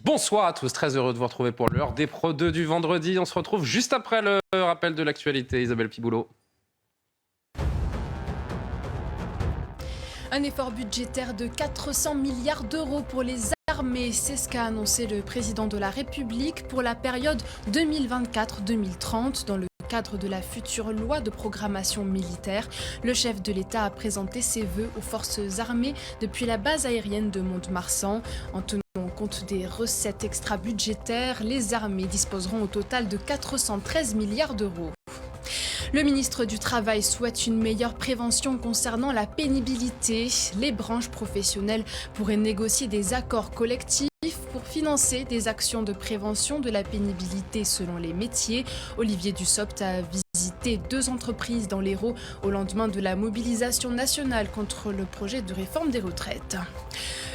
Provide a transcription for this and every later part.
Bonsoir à tous, très heureux de vous retrouver pour l'heure des Pro 2 du vendredi. On se retrouve juste après le rappel de l'actualité. Isabelle Piboulot. Un effort budgétaire de 400 milliards d'euros pour les armées, c'est ce qu'a annoncé le président de la République pour la période 2024-2030 dans le cadre de la future loi de programmation militaire. Le chef de l'État a présenté ses vœux aux forces armées depuis la base aérienne de Mont-de-Marsan. En tenant compte des recettes extra-budgétaires, les armées disposeront au total de 413 milliards d'euros. Le ministre du Travail souhaite une meilleure prévention concernant la pénibilité. Les branches professionnelles pourraient négocier des accords collectifs pour financer des actions de prévention de la pénibilité selon les métiers. Olivier Dussopt a visité 2 entreprises dans l'Hérault au lendemain de la mobilisation nationale contre le projet de réforme des retraites.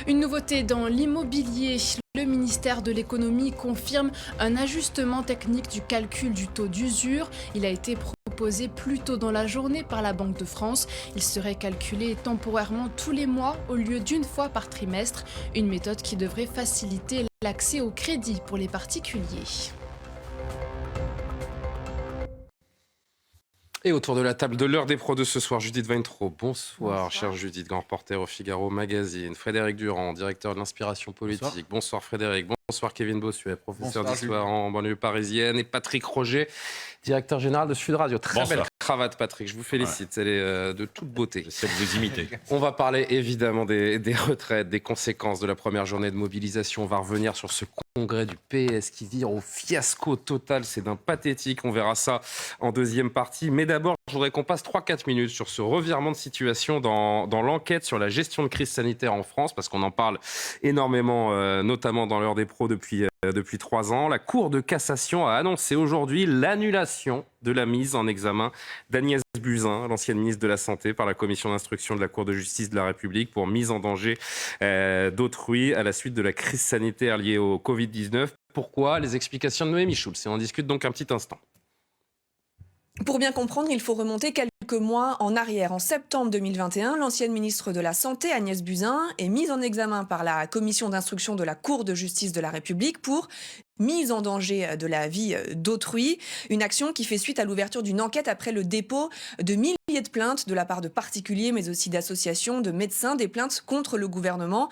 Une nouveauté dans l'immobilier. Le ministère de l'économie confirme un ajustement technique du calcul du taux d'usure. Il a été proposé plus tôt dans la journée par la Banque de France. Il serait calculé temporairement tous les mois au lieu d'une fois par trimestre. Une méthode qui devrait faciliter l'accès au crédit pour les particuliers. Et autour de la table de l'heure des Pro 2 ce soir, Judith Weintraub. Bonsoir, chère Judith, grand reporter au Figaro Magazine. Frédéric Durand, directeur de l'Inspiration politique. Bonsoir Frédéric. Bonsoir Kevin Bossuet, professeur d'histoire en banlieue parisienne. Et Patrick Roger, directeur général de Sud Radio. Très belle cravate, Patrick, je vous félicite. Elle est de toute beauté. J'essaie de vous imiter. On va parler évidemment des retraites, des conséquences de la première journée de mobilisation. On va revenir sur ce congrès du PS qui vire au fiasco total. C'est d'un pathétique. On verra ça en deuxième partie. Mais d'abord, je voudrais qu'on passe 3-4 minutes sur ce revirement de situation dans l'enquête sur la gestion de crise sanitaire en France, parce qu'on en parle énormément, notamment dans l'heure des pros depuis 3 ans. La Cour de cassation a annoncé aujourd'hui l'annulation de la mise en examen d'Agnès Buzyn, l'ancienne ministre de la Santé, par la commission d'instruction de la Cour de justice de la République pour mise en danger d'autrui à la suite de la crise sanitaire liée au Covid-19. Pourquoi ? Les explications de Noémie Schulz. Et on discute donc un petit instant. Pour bien comprendre, il faut remonter quelques mois en arrière. En septembre 2021, l'ancienne ministre de la Santé, Agnès Buzyn, est mise en examen par la commission d'instruction de la Cour de justice de la République pour mise en danger de la vie d'autrui, une action qui fait suite à l'ouverture d'une enquête après le dépôt de milliers de plaintes de la part de particuliers, mais aussi d'associations, de médecins, des plaintes contre le gouvernement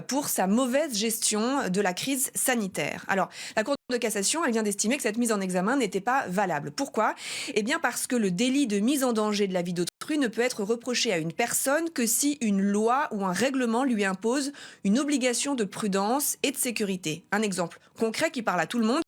pour sa mauvaise gestion de la crise sanitaire. Alors, la Cour de cassation, elle vient d'estimer que cette mise en examen n'était pas valable. Pourquoi ? Eh bien parce que le délit de mise en danger de la vie d'autrui ne peut être reproché à une personne que si une loi ou un règlement lui impose une obligation de prudence et de sécurité. Un exemple concret qui parle à tout le monde.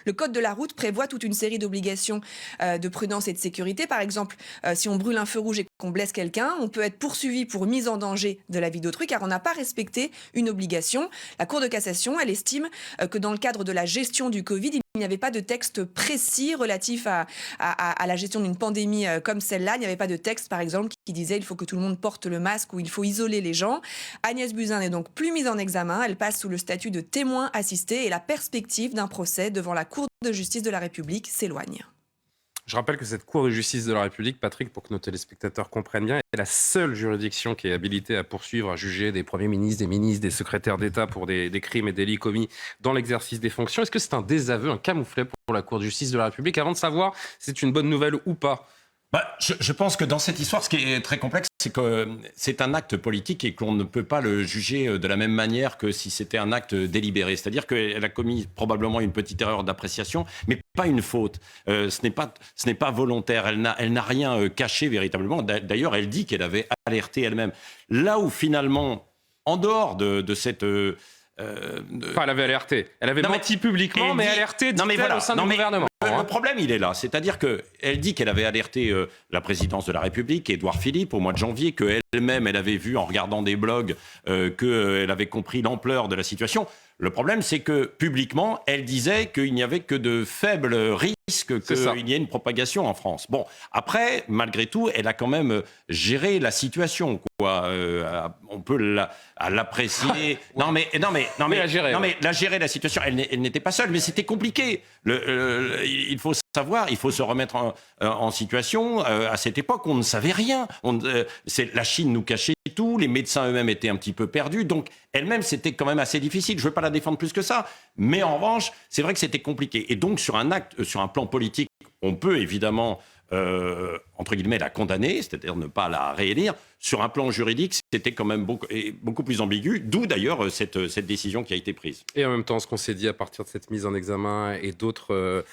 Le code de la route prévoit toute une série d'obligations de prudence et de sécurité. Par exemple, si on brûle un feu rouge et qu'on blesse quelqu'un, on peut être poursuivi pour mise en danger de la vie d'autrui car on n'a pas respecté une obligation. La Cour de cassation, elle estime que dans le cadre de la gestion du Covid, il n'y avait pas de texte précis relatif à la gestion d'une pandémie comme celle-là. Il n'y avait pas de texte, par exemple, qui disait il faut que tout le monde porte le masque ou il faut isoler les gens. Agnès Buzyn n'est donc plus mise en examen. Elle passe sous le statut de témoin assisté et la perspective d'un procès devant la Cour de justice de la République s'éloigne. Je rappelle que cette Cour de justice de la République, Patrick, pour que nos téléspectateurs comprennent bien, est la seule juridiction qui est habilitée à poursuivre, à juger des premiers ministres, des secrétaires d'État pour des crimes et délits commis dans l'exercice des fonctions. Est-ce que c'est un désaveu, un camouflet pour la Cour de justice de la République ? Avant de savoir si c'est une bonne nouvelle ou pas. Je pense que dans cette histoire, ce qui est très complexe, c'est que c'est un acte politique et qu'on ne peut pas le juger de la même manière que si c'était un acte délibéré. C'est-à-dire qu'elle a commis probablement une petite erreur d'appréciation, mais pas une faute. Ce n'est pas volontaire. Elle n'a rien caché véritablement. D'ailleurs, elle dit qu'elle avait alerté elle-même. Là où finalement, en dehors de cette... elle avait alerté. Elle avait menti publiquement, mais alerté, dit-elle, au sein du gouvernement. Le problème, il est là. C'est-à-dire qu'elle dit qu'elle avait alerté la présidence de la République, Édouard Philippe, au mois de janvier, qu'elle-même, elle avait vu en regardant des blogs qu'elle avait compris l'ampleur de la situation. Le problème, c'est que publiquement, elle disait qu'il n'y avait que de faibles risques qu'il y ait une propagation en France. Bon, après, malgré tout, elle a quand même géré la situation, quoi. On peut l'apprécier. Non, mais la gérer la situation. Elle n'était pas seule, mais c'était compliqué. Il il faut savoir, il faut se remettre en situation. À cette époque, on ne savait rien. La Chine nous cachait tout, les médecins eux-mêmes étaient un petit peu perdus, donc elle-même, c'était quand même assez difficile. Je ne veux pas la défendre plus que ça, mais en revanche, c'est vrai que c'était compliqué. Et donc, sur un plan politique, on peut évidemment, entre guillemets, la condamner, c'est-à-dire ne pas la réélire. Sur un plan juridique, c'était quand même beaucoup plus ambigu, d'où d'ailleurs cette décision qui a été prise. Et en même temps, ce qu'on s'est dit à partir de cette mise en examen et d'autres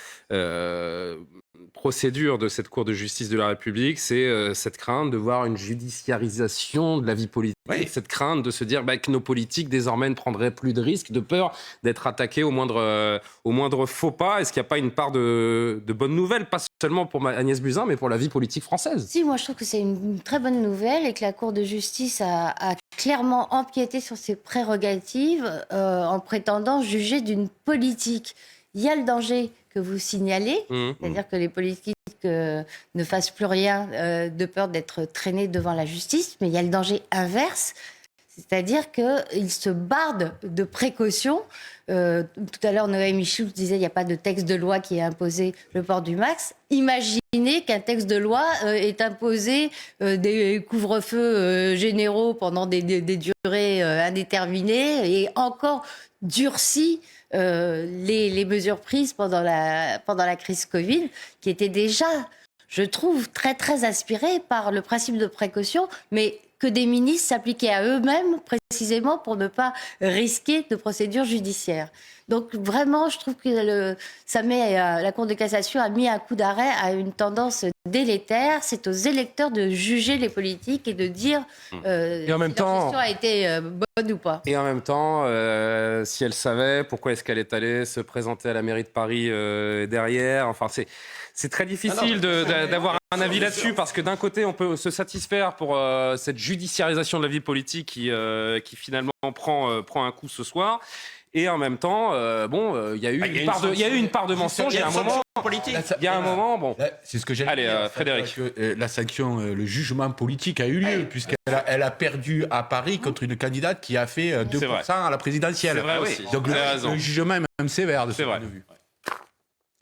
procédures de cette Cour de justice de la République, c'est cette crainte de voir une judiciarisation de la vie politique, Oui. cette crainte de se dire que nos politiques désormais ne prendraient plus de risques, de peur d'être attaqués au moindre faux pas. Est-ce qu'il n'y a pas une part de bonnes nouvelles, pas seulement pour Agnès Buzyn, mais pour la vie politique française? Si, moi je trouve que c'est une très bonne nouvelle et que la Cour de justice a clairement empiété sur ses prérogatives en prétendant juger d'une politique. Il y a le danger que vous signalez, c'est-à-dire que les politiques ne fassent plus rien de peur d'être traînés devant la justice, mais il y a le danger inverse, c'est-à-dire qu'ils se bardent de précautions. Tout à l'heure, Noémie Michou disait qu'il n'y a pas de texte de loi qui ait imposé le port du masque. Imaginez qu'un texte de loi ait imposé des couvre-feux généraux pendant des durées indéterminées et encore durci les mesures prises pendant la crise Covid, qui étaient déjà, je trouve, très, très inspirées par le principe de précaution, mais que des ministres s'appliquaient à eux-mêmes précisément pour ne pas risquer de procédures judiciaires. Donc vraiment, je trouve que la Cour de cassation a mis un coup d'arrêt à une tendance délétère. C'est aux électeurs de juger les politiques et de dire Et en même si temps, leur gestion a été bonne ou pas. Et en même temps, si elle savait, pourquoi est-ce qu'elle est allée se présenter à la mairie de Paris derrière? Enfin, c'est très difficile d'avoir un avis là-dessus, parce que d'un côté, on peut se satisfaire pour cette judiciarisation de la vie politique qui finalement prend un coup ce soir. Et en même temps, il y a eu une part de mensonge. Il y a un moment politique. Il y a un moment, bon. C'est ce que j'allais dire. Allez, Frédéric. La sanction, le jugement politique a eu lieu, puisqu'elle a perdu à Paris contre une candidate qui a fait 2% à la présidentielle. C'est vrai aussi. Donc le jugement est même sévère de ce point de vue.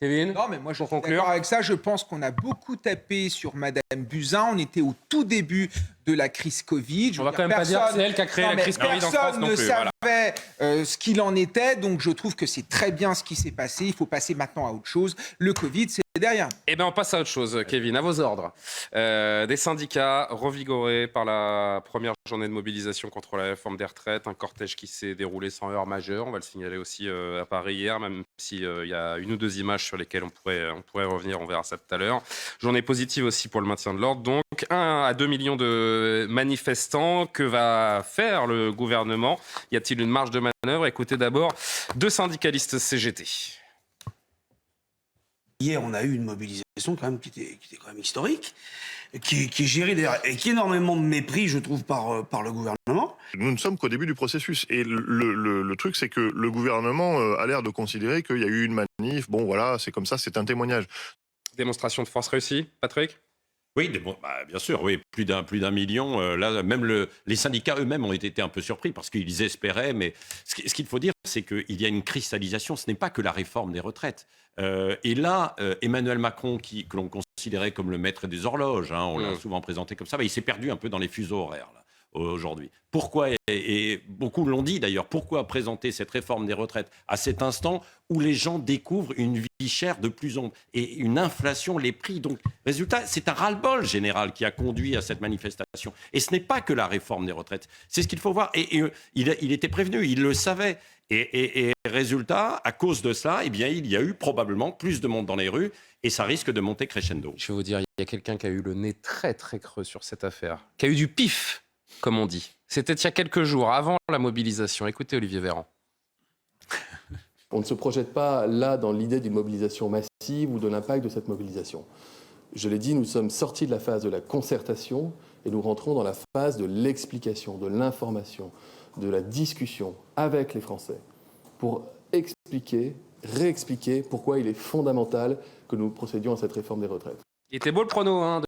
Kevin, Non, mais moi, je suis conclure. d'accord avec ça. Je pense qu'on a beaucoup tapé sur Madame Buzyn. On était au tout début de la crise Covid. On va quand même pas dire que c'est elle qui a créé la crise Covid en France Personne non ne plus. savait ce qu'il en était. Donc, je trouve que c'est très bien ce qui s'est passé. Il faut passer maintenant à autre chose. Le Covid, c'est derrière. Eh bien, on passe à autre chose, Kevin, à vos ordres. Des syndicats revigorés par la première journée de mobilisation contre la réforme des retraites, un cortège qui s'est déroulé sans heurts majeurs, on va le signaler aussi à Paris hier, même s'il y a une ou deux images sur lesquelles on pourrait revenir, on verra ça tout à l'heure. Journée positive aussi pour le maintien de l'ordre, donc 1 à 2 millions de manifestants. Que va faire le gouvernement? Y a-t-il une marge de manœuvre? Écoutez d'abord deux syndicalistes CGT. Hier, on a eu une mobilisation quand même qui était quand même historique, qui est gérée d'ailleurs, et qui est énormément de mépris, je trouve, par le gouvernement. Nous ne sommes qu'au début du processus. Et le truc, c'est que le gouvernement a l'air de considérer qu'il y a eu une manif. Bon, voilà, c'est comme ça, c'est un témoignage. Démonstration de force réussie, Patrick? Oui, bien sûr, oui, plus d'un million. Là, même les syndicats eux-mêmes ont été un peu surpris parce qu'ils espéraient. Mais ce qu'il faut dire, c'est qu'il y a une cristallisation. Ce n'est pas que la réforme des retraites. Et là, Emmanuel Macron, que l'on considérait comme le maître des horloges, on l'a souvent présenté comme ça, il s'est perdu un peu dans les fuseaux horaires là, aujourd'hui. Pourquoi, et beaucoup l'ont dit d'ailleurs, pourquoi présenter cette réforme des retraites à cet instant où les gens découvrent une vie chère de plus en plus et une inflation, les prix. Donc, résultat, c'est un ras-le-bol général qui a conduit à cette manifestation. Et ce n'est pas que la réforme des retraites. C'est ce qu'il faut voir. Et il était prévenu, il le savait. Et résultat, à cause de cela, il y a eu probablement plus de monde dans les rues et ça risque de monter crescendo. Je vais vous dire, il y a quelqu'un qui a eu le nez très très creux sur cette affaire, qui a eu du pif, comme on dit. C'était il y a quelques jours, avant la mobilisation. Écoutez Olivier Véran. On ne se projette pas là dans l'idée d'une mobilisation massive ou de l'impact de cette mobilisation. Je l'ai dit, nous sommes sortis de la phase de la concertation et nous rentrons dans la phase de l'explication, de l'information, de la discussion avec les Français pour expliquer, réexpliquer pourquoi il est fondamental que nous procédions à cette réforme des retraites. Il était beau le prono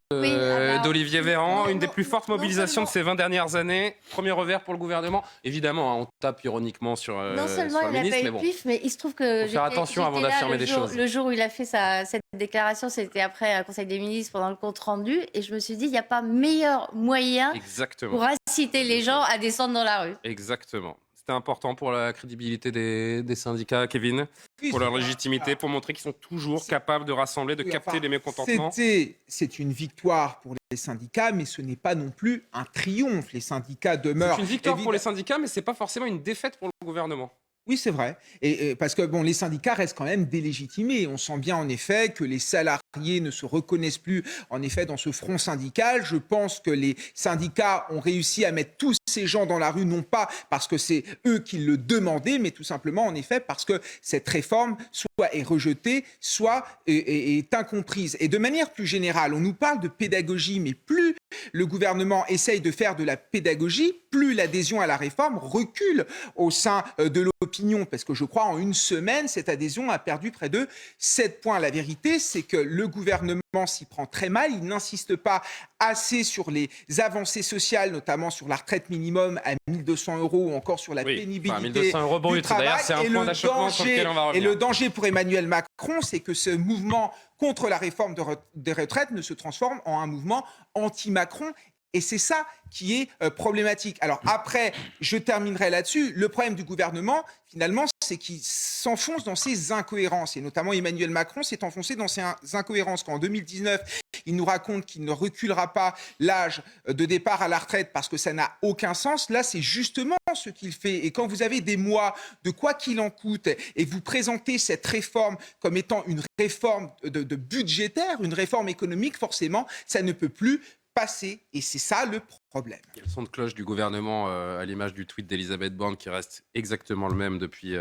d'Olivier Véran, une des plus fortes mobilisations de ces 20 dernières années. Premier revers pour le gouvernement. Évidemment, on tape ironiquement sur Non seulement sur le il n'a ministre, pas mais eu bon. pif, mais il se trouve que Faut faire attention avant d'affirmer des choses. Le jour où il a fait cette déclaration, c'était après un Conseil des ministres pendant le compte rendu, et je me suis dit, il n'y a pas meilleur moyen Exactement. pour inciter les gens à descendre dans la rue. Exactement. C'était important pour la crédibilité des syndicats, Kevin, pour leur légitimité, pour montrer qu'ils sont toujours capables de rassembler, de capter les mécontentements. C'est une victoire pour les syndicats, mais ce n'est pas non plus un triomphe. Les syndicats demeurent... C'est une victoire pour les syndicats, mais ce n'est pas forcément une défaite pour le gouvernement. Oui, c'est vrai. Et parce que bon, les syndicats restent quand même délégitimés. On sent bien en effet que les salariés ne se reconnaissent plus en effet dans ce front syndical. Je pense que les syndicats ont réussi à mettre tous ces gens dans la rue, non pas parce que c'est eux qui le demandaient, mais tout simplement en effet parce que cette réforme soit est rejetée, soit est incomprise. Et de manière plus générale, on nous parle de pédagogie, mais plus le gouvernement essaye de faire de la pédagogie, plus l'adhésion à la réforme recule au sein de l'opinion, parce que je crois en une semaine, cette adhésion a perdu près de 7 points. La vérité, c'est que le gouvernement s'y prend très mal, il n'insiste pas assez sur les avancées sociales, notamment sur la retraite minimum à 1 200 € ou encore sur la pénibilité 1 200 € brut, du travail. d'ailleurs, c'est un point d'achoppement sur lequel on va revenir. Et le danger pour Emmanuel Macron, c'est que ce mouvement contre la réforme des retraites ne se transforme en un mouvement anti-Macron. Et c'est ça qui est problématique. Alors après, je terminerai là-dessus. Le problème du gouvernement, finalement, c'est qu'il s'enfonce dans ses incohérences. Et notamment Emmanuel Macron s'est enfoncé dans ses incohérences. Quand en 2019, il nous raconte qu'il ne reculera pas l'âge de départ à la retraite parce que ça n'a aucun sens. Là, c'est justement ce qu'il fait. Et quand vous avez des mois de quoi qu'il en coûte et vous présentez cette réforme comme étant une réforme de budgétaire, une réforme économique, forcément, ça ne peut plus passer. Et c'est ça le problème. Il y a le son de cloche du gouvernement à l'image du tweet d'Elisabeth Borne qui reste exactement le même depuis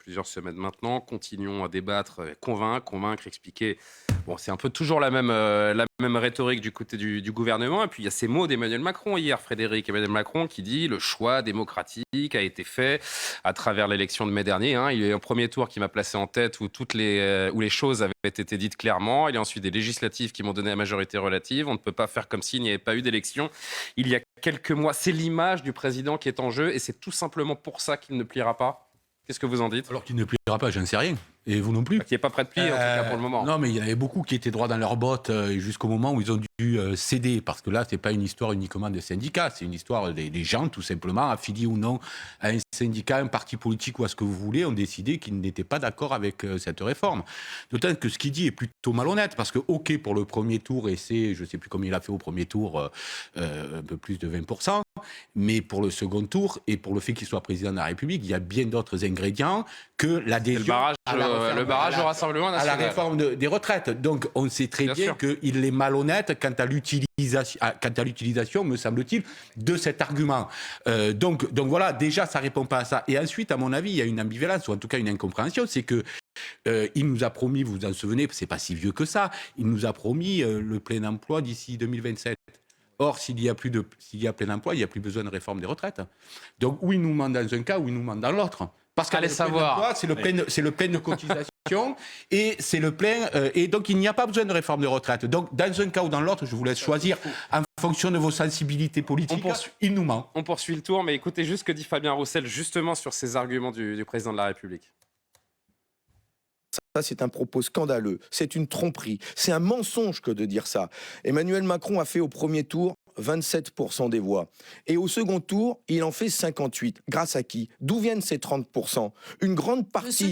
plusieurs semaines maintenant. Continuons à débattre, convaincre, expliquer. Bon, c'est un peu toujours la même rhétorique du côté du gouvernement. Et puis il y a ces mots d'Emmanuel Macron hier, Emmanuel Macron qui dit le choix démocratique a été fait à travers l'élection de mai dernier. Il y a eu un premier tour qui m'a placé en tête où les choses avaient été dites clairement. Il y a ensuite des législatives qui m'ont donné la majorité relative. On ne peut pas faire comme s'il n'y avait pas eu d'élection. Il y a quelques mois, c'est l'image du président qui est en jeu et c'est tout simplement pour ça qu'il ne pliera pas. Qu'est-ce que vous en dites ? Alors qu'il ne pliera pas, je ne sais rien. Et vous non plus. Qui n'est pas prêt de plier, en tout cas pour le moment. Non, mais il y en avait beaucoup qui étaient droits dans leurs bottes jusqu'au moment où ils ont dû céder. Parce que là, ce n'est pas une histoire uniquement des syndicats, c'est une histoire des gens, tout simplement, affiliés ou non à un syndicat, un parti politique ou à ce que vous voulez, ont décidé qu'ils n'étaient pas d'accord avec cette réforme. D'autant que ce qu'il dit est plutôt malhonnête, parce que, OK, pour le premier tour, et c'est, je ne sais plus combien il a fait au premier tour, un peu plus de 20%, mais pour le second tour, et pour le fait qu'il soit président de la République, il y a bien d'autres ingrédients que l'adhésion le barrage au Rassemblement national. À la réforme des retraites. Donc on sait très bien qu'il est malhonnête quant à l'utilisation, me semble-t-il, de cet argument. Donc voilà, déjà ça ne répond pas à ça. Et ensuite, à mon avis, il y a une ambivalence, ou en tout cas une incompréhension, c'est que il nous a promis, vous vous en souvenez, c'est pas si vieux que ça, il nous a promis le plein emploi d'ici 2027. Or, s'il y a plein emploi, il n'y a plus besoin de réforme des retraites. Donc, ou il nous ment dans un cas, ou il nous ment dans l'autre. Parce qu'allez savoir, c'est le plein de cotisation et c'est le plein et donc il n'y a pas besoin de réforme de retraite. Donc dans un cas ou dans l'autre, je vous laisse choisir en fonction de vos sensibilités politiques. Il nous ment. On poursuit le tour, mais écoutez juste ce que dit Fabien Roussel justement sur ces arguments du président de la République. Ça, c'est un propos scandaleux, c'est une tromperie, c'est un mensonge que de dire ça. Emmanuel Macron a fait au premier tour 27% des voix. Et au second tour, il en fait 58. Grâce à qui ? D'où viennent ces 30% ? Une grande partie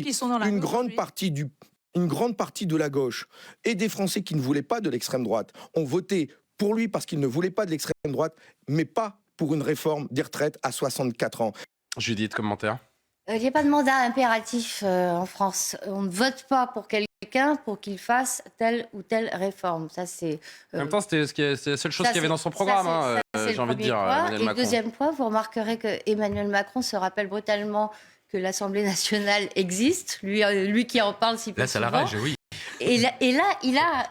de la gauche et des Français qui ne voulaient pas de l'extrême droite ont voté pour lui parce qu'ils ne voulaient pas de l'extrême droite, mais pas pour une réforme des retraites à 64 ans. Judith, commentaire ? Il n'y a pas de mandat impératif en France. On ne vote pas pour quelqu'un pour qu'il fasse telle ou telle réforme. Ça, c'est, en même temps, c'est la seule chose qu'il y avait dans son programme, j'ai envie de dire. Et le deuxième point, vous remarquerez que Emmanuel Macron se rappelle brutalement que l'Assemblée nationale existe. Lui qui en parle si peu là, souvent. Là, ça la rage, oui. Et là,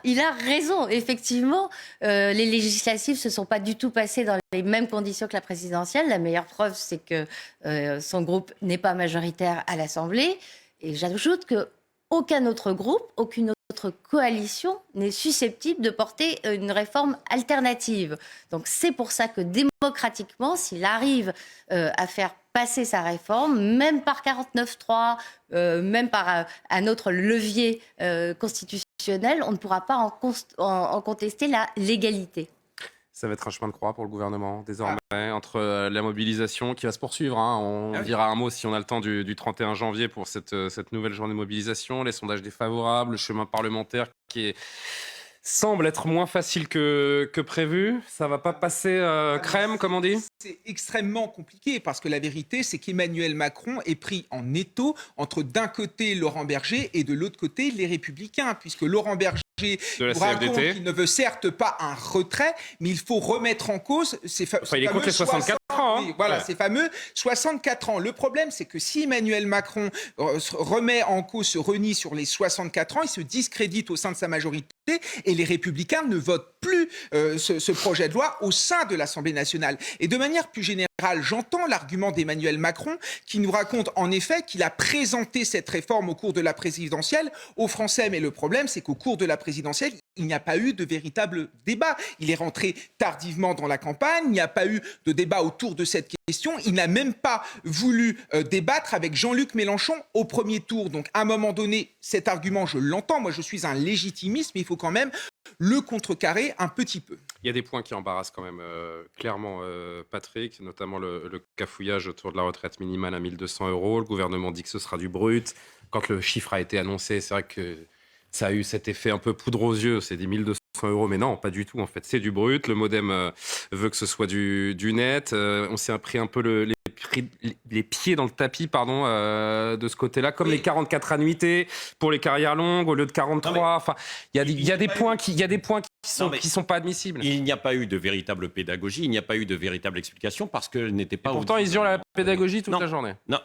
il a raison. Effectivement, les législatives ne se sont pas du tout passées dans les mêmes conditions que la présidentielle. La meilleure preuve, c'est que son groupe n'est pas majoritaire à l'Assemblée. Et j'ajoute qu'aucun autre groupe, aucune coalition n'est susceptible de porter une réforme alternative. Donc c'est pour ça que démocratiquement, s'il arrive à faire passer sa réforme, même par 49.3, même par un autre levier constitutionnel, on ne pourra pas en contester la légalité. Ça va être un chemin de croix pour le gouvernement, désormais, entre la mobilisation qui va se poursuivre. On dira un mot, si on a le temps, du 31 janvier pour cette nouvelle journée de mobilisation, les sondages défavorables, le chemin parlementaire qui semble être moins facile que prévu. Ça va pas passer crème, comme on dit ? C'est extrêmement compliqué parce que la vérité, c'est qu'Emmanuel Macron est pris en étau entre d'un côté Laurent Berger et de l'autre côté les Républicains, puisque Laurent Berger nous raconte qu'il ne veut certes pas un retrait, mais il faut remettre en cause ces fameux... il est contre les 64 ans. Oui, voilà, ces fameux 64 ans. Le problème, c'est que si Emmanuel Macron remet en cause, se renie sur les 64 ans, il se discrédite au sein de sa majorité et les Républicains ne votent plus ce projet de loi au sein de l'Assemblée nationale. Et de manière plus générale, j'entends l'argument d'Emmanuel Macron qui nous raconte en effet qu'il a présenté cette réforme au cours de la présidentielle aux Français. Mais le problème, c'est qu'au cours de la présidentielle, il n'y a pas eu de véritable débat. Il est rentré tardivement dans la campagne, il n'y a pas eu de débat autour de cette question. Il n'a même pas voulu débattre avec Jean-Luc Mélenchon au premier tour. Donc à un moment donné, cet argument, je l'entends. Moi, je suis un légitimiste, mais il faut quand même le contrecarrer un petit peu. Il y a des points qui embarrassent quand même clairement Patrick, notamment le cafouillage autour de la retraite minimale à 1 200 €. Le gouvernement dit que ce sera du brut. Quand le chiffre a été annoncé, c'est vrai que ça a eu cet effet un peu poudre aux yeux. C'est des 1 200 €, mais non, pas du tout. En fait, c'est du brut. Le MoDem veut que ce soit du net. On s'est pris un peu les pieds dans le tapis, de ce côté-là, comme les 44 annuités pour les carrières longues au lieu de 43. Enfin, il y a des points qui sont pas admissibles. Il n'y a pas eu de véritable pédagogie, il n'y a pas eu de véritable explication parce que n'était pas. Pourtant, ils hurlent la pédagogie toute la journée. Non,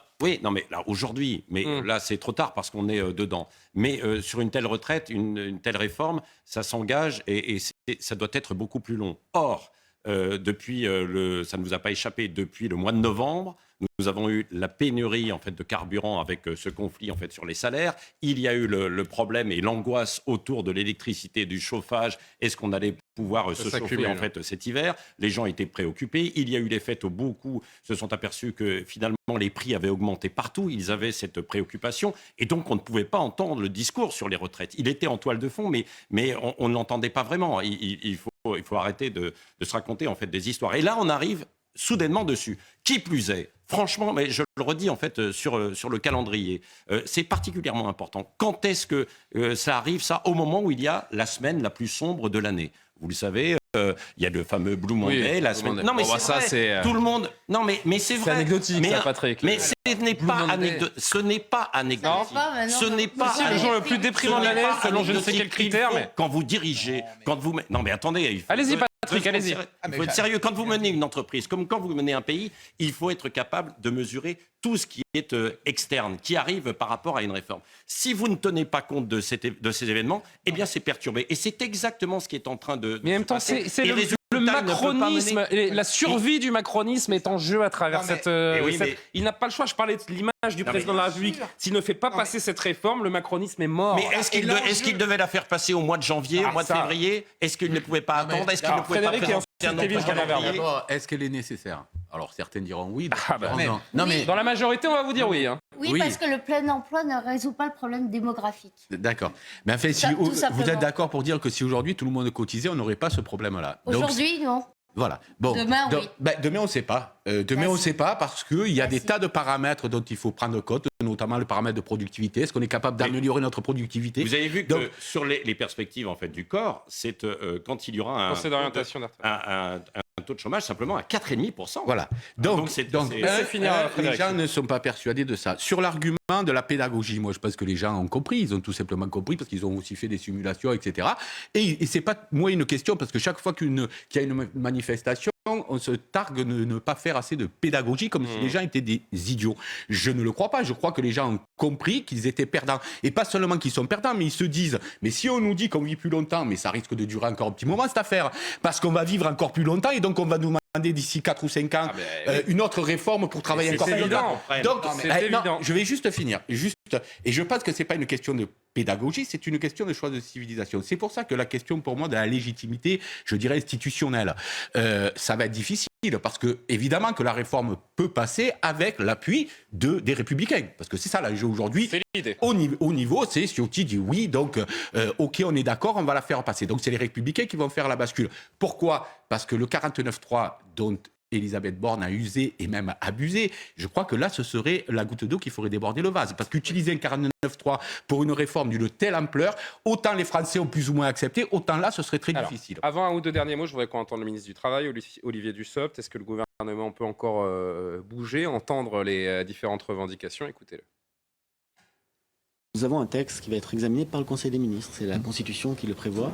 mais là aujourd'hui, là c'est trop tard parce qu'on est dedans. Mais sur une telle retraite, une telle réforme, ça s'engage et ça doit être beaucoup plus long. Or, ça ne vous a pas échappé, depuis le mois de novembre, nous avons eu la pénurie en fait de carburant avec ce conflit en fait sur les salaires. Il y a eu le problème et l'angoisse autour de l'électricité, du chauffage. Est-ce qu'on allait pouvoir se chauffer en fait cet hiver? Les gens étaient préoccupés. Il y a eu les fêtes où beaucoup se sont aperçus que finalement les prix avaient augmenté partout. Ils avaient cette préoccupation et donc on ne pouvait pas entendre le discours sur les retraites. Il était en toile de fond, mais on ne l'entendait pas vraiment. Il faut arrêter de se raconter en fait des histoires. Et là, on arrive soudainement dessus. Qui plus est, franchement, mais je le redis en fait sur le calendrier, c'est particulièrement important. Quand est-ce que ça arrive, ça, au moment où il y a la semaine la plus sombre de l'année? Vous le savez, il y a le fameux Blue Monday, la semaine. Non, mais c'est tout le monde. Non, mais c'est vrai. C'est anecdotique, ça, Patrick. Mais ce n'est pas anecdotique. Ce n'est pas anecdotique. Ce n'est pas le jour le plus déprimant de l'année, selon je ne sais quel critère. Mais quand vous dirigez, non, mais attendez. Allez-y, Patrick, allez-y. Il faut être sérieux. Quand vous menez une entreprise, comme quand vous menez un pays, il faut être capable de mesurer tout ce qui est externe, qui arrive par rapport à une réforme. Si vous ne tenez pas compte de ces événements, eh bien c'est perturbé. Et c'est exactement ce qui est en train de... Mais en même temps, c'est le macronisme, la survie du macronisme est en jeu à travers Il n'a pas le choix. Je parlais de l'image du président de la République. S'il ne fait pas passer cette réforme, le macronisme est mort. Mais est-ce qu'il devait la faire passer au mois de janvier, au mois de février? Est-ce qu'il ne pouvait pas attendre? Est-ce qu'il ne pouvait pas présenter un D'abord, est-ce qu'elle est nécessaire? Alors certains diront oui. Non, mais dans la majorité, on va vous dire oui. Oui, parce que le plein emploi ne résout pas le problème démographique. D'accord. Mais en fait, vous êtes d'accord pour dire que si aujourd'hui tout le monde cotisait, on n'aurait pas ce problème-là? Aujourd'hui, non. Voilà. Bon. Demain, oui. Demain, on ne sait pas. On ne sait pas parce qu'il y a des tas de paramètres dont il faut prendre compte, notamment le paramètre de productivité. Est-ce qu'on est capable d'améliorer notre productivité? Vous avez vu que sur les perspectives en fait, du corps, c'est quand il y aura un taux de chômage simplement à 4,5%. Voilà. Donc les gens ne sont pas persuadés de ça. Sur l'argument de la pédagogie, moi je pense que les gens ont compris, ils ont tout simplement compris parce qu'ils ont aussi fait des simulations, etc. Et c'est pas moi une question parce que chaque fois qu'il y a une manifestation, on se targue de ne pas faire assez de pédagogie comme si les gens étaient des idiots. Je ne le crois pas. Je crois que les gens ont compris qu'ils étaient perdants. Et pas seulement qu'ils sont perdants, mais ils se disent mais si on nous dit qu'on vit plus longtemps, mais ça risque de durer encore un petit moment cette affaire, parce qu'on va vivre encore plus longtemps et donc on va nous demander d'ici 4 ou 5 ans une autre réforme pour travailler encore plus longtemps. Donc, je vais juste finir. Et je pense que c'est pas une question de pédagogie, c'est une question de choix de civilisation. C'est pour ça que la question, pour moi, de la légitimité, je dirais institutionnelle, ça va être difficile, parce que évidemment que la réforme peut passer avec l'appui des Républicains, parce que c'est ça l'enjeu aujourd'hui. C'est l'idée. Au niveau, c'est Ciotti dit oui, donc ok, on est d'accord, on va la faire passer. Donc c'est les Républicains qui vont faire la bascule. Pourquoi ? Parce que le 49.3 dont Elisabeth Borne a usé et même abusé, je crois que là, ce serait la goutte d'eau qui ferait déborder le vase. Parce qu'utiliser un 49.3 pour une réforme d'une telle ampleur, autant les Français ont plus ou moins accepté, autant là, ce serait très difficile. Avant un ou deux derniers mots, je voudrais qu'on entende le ministre du Travail, Olivier Dussopt. Est-ce que le gouvernement peut encore bouger, entendre les différentes revendications ? Écoutez-le. Nous avons un texte qui va être examiné par le Conseil des ministres. C'est la Constitution qui le prévoit.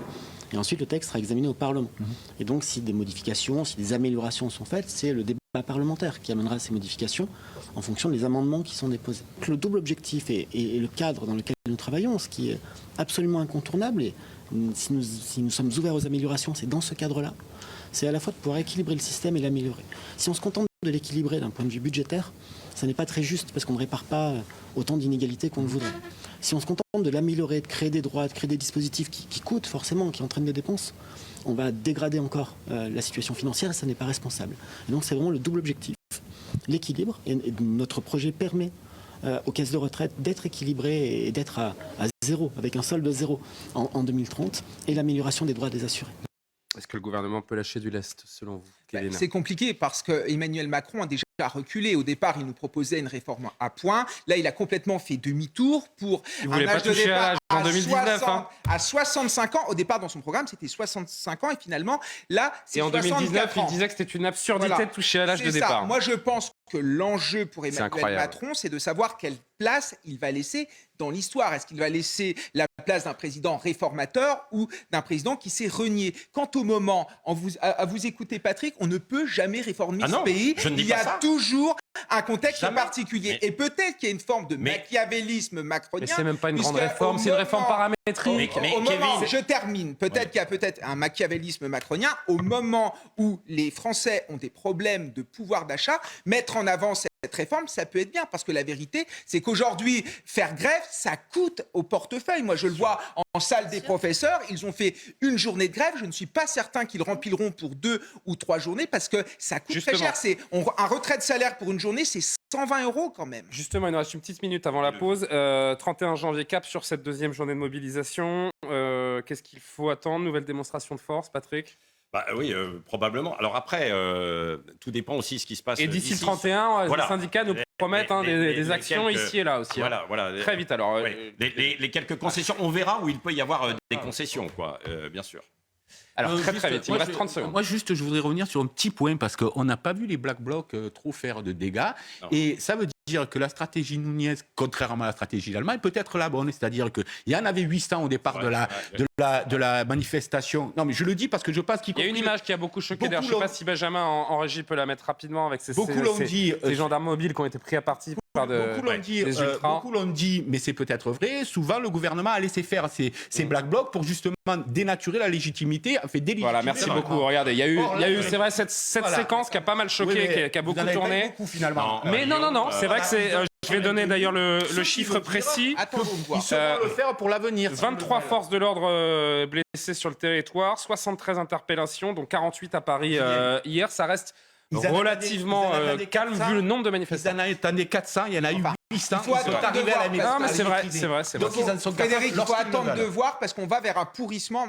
Et ensuite, le texte sera examiné au Parlement. Et donc, si des modifications, si des améliorations sont faites, c'est le débat parlementaire qui amènera ces modifications en fonction des amendements qui sont déposés. Le double objectif et le cadre dans lequel nous travaillons, ce qui est absolument incontournable, et si nous sommes ouverts aux améliorations, c'est dans ce cadre-là, c'est à la fois de pouvoir équilibrer le système et l'améliorer. Si on se contente de l'équilibrer d'un point de vue budgétaire, ça n'est pas très juste parce qu'on ne répare pas autant d'inégalités qu'on le voudrait. Si on se contente de l'améliorer, de créer des droits, de créer des dispositifs qui coûtent forcément, qui entraînent des dépenses, on va dégrader encore la situation financière et ça n'est pas responsable. Et donc c'est vraiment le double objectif, l'équilibre. Et notre projet permet aux caisses de retraite d'être équilibrées et d'être à zéro, avec un solde zéro en 2030, et l'amélioration des droits des assurés. Est-ce que le gouvernement peut lâcher du lest, selon vous ? C'est compliqué parce que Emmanuel Macron a déjà reculé. Au départ, il nous proposait une réforme à points. Là, il a complètement fait demi-tour pour un âge de départ en 2019, à 65 ans. Au départ, dans son programme, c'était 65 ans et finalement, là, c'est 64 ans. Et en 2019, il disait que c'était une absurdité de toucher à l'âge de départ. Moi, je pense que l'enjeu pour Emmanuel Macron, c'est de savoir quelle place il va laisser dans l'histoire. Est-ce qu'il va laisser la place d'un président réformateur ou d'un président qui s'est renié ? Quant au moment, à vous écouter Patrick, on ne peut jamais réformer ce pays. Il y a toujours un contexte particulier. Et peut-être qu'il y a une forme de machiavélisme macronien. Mais c'est même pas une grande réforme, c'est une réforme paramétrique. Je termine. Peut-être qu'il y a peut-être un machiavélisme macronien. Au moment où les Français ont des problèmes de pouvoir d'achat, mettre en avant cette réforme, ça peut être bien, parce que la vérité, c'est qu'aujourd'hui, faire grève, ça coûte au portefeuille. Moi, je le vois en salle des professeurs, ils ont fait une journée de grève, je ne suis pas certain qu'ils rempliront pour 2 ou 3 journées, parce que ça coûte très cher. Un retrait de salaire pour une journée, c'est 120 € quand même. Justement, il nous reste une petite minute avant la pause. 31 janvier, cap sur cette deuxième journée de mobilisation. Qu'est-ce qu'il faut attendre ? Nouvelle démonstration de force, Patrick ? Oui, probablement. Alors après, tout dépend aussi de ce qui se passe. Et d'ici le 31, les syndicats nous promettent des actions ici et là aussi. Voilà. Très vite alors. Les quelques concessions, on verra où il peut y avoir des concessions, quoi, bien sûr. Alors très vite, il me reste 30 secondes. Moi juste, je voudrais revenir sur un petit point, parce qu'on n'a pas vu les Black Blocs trop faire de dégâts. Non. Et ça veut dire que la stratégie Nunez, contrairement à la stratégie d'Allemagne, peut être la bonne. C'est-à-dire qu'il y en avait 800 au départ de la manifestation. Non, mais je le dis parce que je pense qu'il... Il y a une image qui a beaucoup choqué. D'ailleurs, je ne sais pas si Benjamin en régie peut la mettre rapidement avec ces gendarmes mobiles qui ont été pris à partie par beaucoup l'ont dit, mais c'est peut-être vrai. Souvent, le gouvernement a laissé faire ces Black Blocs pour justement dénaturer la légitimité, fait délégitimer. Voilà, merci beaucoup. Regardez, il y a eu c'est vrai, cette séquence qui a pas mal choqué, qui a beaucoup tourné. Beaucoup, finalement. Mais non, c'est vrai que c'est... Je vais donner d'ailleurs le chiffre précis. Ils sauront le faire pour l'avenir. 23 forces de l'ordre blessées sur le territoire, 73 interpellations, dont 48 à Paris hier. Ça reste relativement calme vu le nombre de manifestants. Ils en attendaient 400, il y en a eu 800. Il faut attendre de voir. Non, mais c'est vrai. Donc, Frédéric, il faut attendre de voir parce qu'on va vers un pourrissement.